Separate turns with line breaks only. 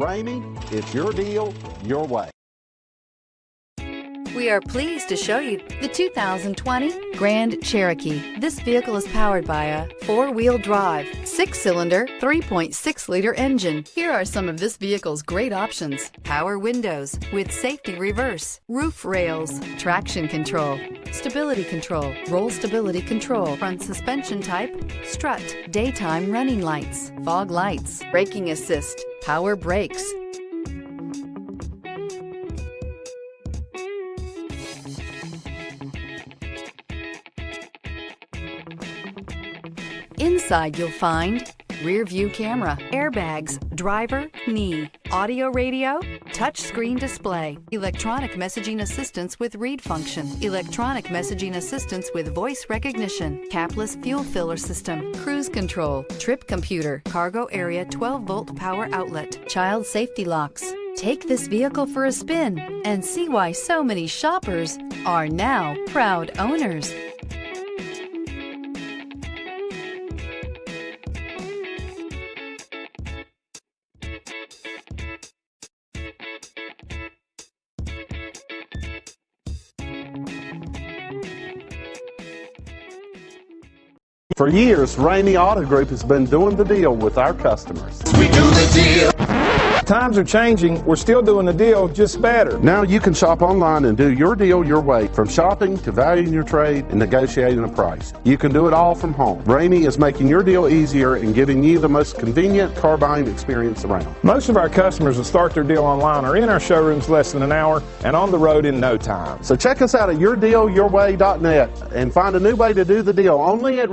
Ramey, it's your deal, your way.
We are pleased to show you the 2020 Grand Cherokee. This vehicle is powered by a 4-wheel drive, 6-cylinder, 3.6-liter engine. Here are some of this vehicle's great options: power windows with safety reverse, roof rails, traction control, stability control, roll stability control, front suspension type, strut, daytime running lights, fog lights, braking assist, power brakes. Inside you'll find rear view camera, airbags, driver, knee, audio radio, touchscreen display, electronic messaging assistance with read function, electronic messaging assistance with voice recognition, capless fuel filler system, cruise control, trip computer, cargo area 12-volt power outlet, child safety locks. Take this vehicle for a spin and see why so many shoppers are now proud owners.
For years, Ramey Auto Group has been doing the deal with our customers.
We do the deal. Times are changing. We're still doing the deal, just better.
Now you can shop online and do your deal your way, from shopping to valuing your trade and negotiating a price. You can do it all from home. Ramey is making your deal easier and giving you the most convenient car buying experience around.
Most of our customers that start their deal online are in our showrooms less than an hour and on the road in no time.
So check us out at yourdealyourway.net and find a new way to do the deal only at